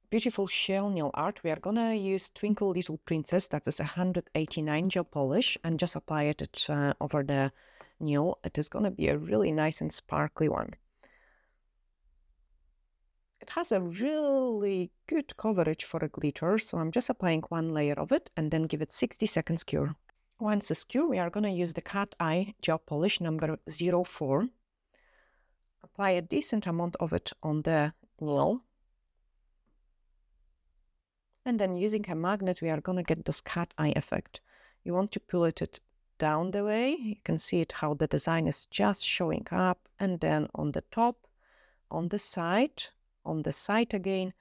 beautiful shell nail art, we are gonna use Twinkle Little Princess. That is 189 gel polish, and just apply it over the nail. It is gonna be a really nice and sparkly one. It has a really good coverage for a glitter, so I'm just applying one layer of it and then give it 60 seconds cure. Once it's cure, we are gonna use the cat eye gel polish number 04. Apply a decent amount of it on the nail. And then using a magnet, we are going to get this cat eye effect. You want to pull it down the way. You can see it how the design is just showing up. And then on the top, on the side again,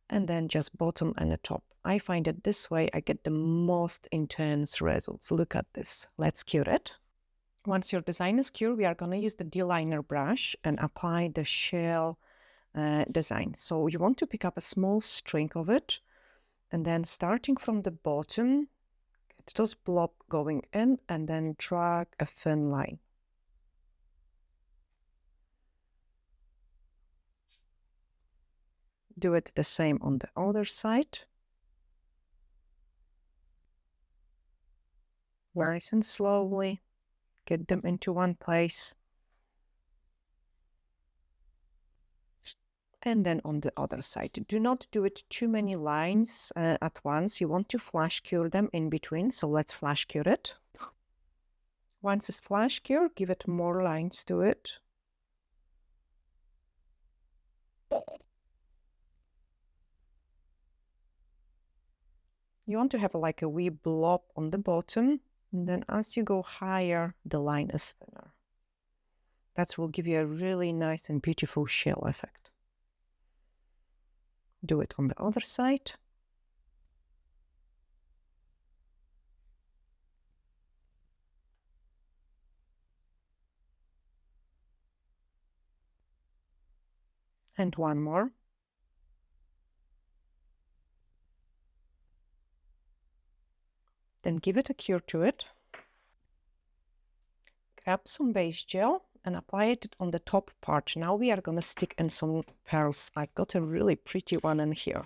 and then just bottom and the top. I find it this way, I get the most intense results. Look at this. Let's cure it. Once your design is cured, we are going to use the D-liner brush and apply the shell design. So you want to pick up a small string of it, and then starting from the bottom, get those blob going in, and then drag a thin line. Do it the same on the other side. Nice and slowly. Get them into one place. And then on the other side. Do not do it too many lines at once. You want to flash cure them in between. So let's flash cure it. Once it's flash cure, give it more lines to it. You want to have like a wee blob on the bottom. And then as you go higher, the line is thinner. That will give you a really nice and beautiful shell effect. Do it on the other side. And one more. Then give it a cure to it. Grab some base gel and apply it on the top part. Now we are going to stick in some pearls. I got a really pretty one in here.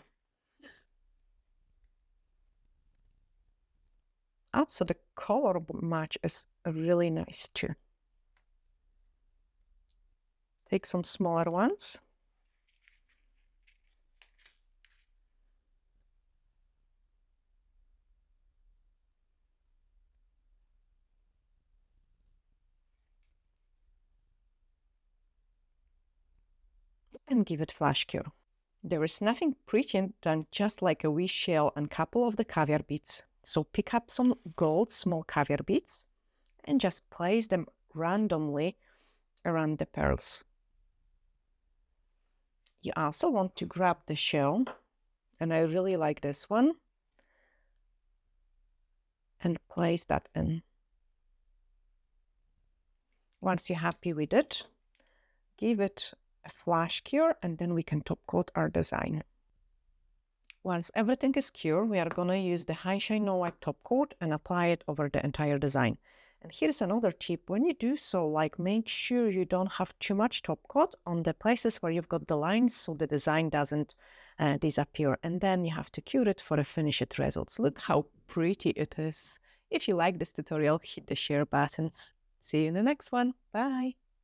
So the color match is really nice too. Take some smaller ones. And give it flash cure. There is nothing prettier than just like a wee shell and couple of the caviar beads. So pick up some gold small caviar beads and just place them randomly around the pearls. You also want to grab the shell, and I really like this one, and place that in. Once you're happy with it, give it a flash cure, and then we can top coat our design. Once everything is cured, we are going to use the High Shine No Wipe top coat and apply it over the entire design. And here's another tip. When you do so, like, make sure you don't have too much top coat on the places where you've got the lines so the design doesn't disappear. And then you have to cure it for the finished results. Look how pretty it is. If you like this tutorial, hit the share buttons. See you in the next one. Bye.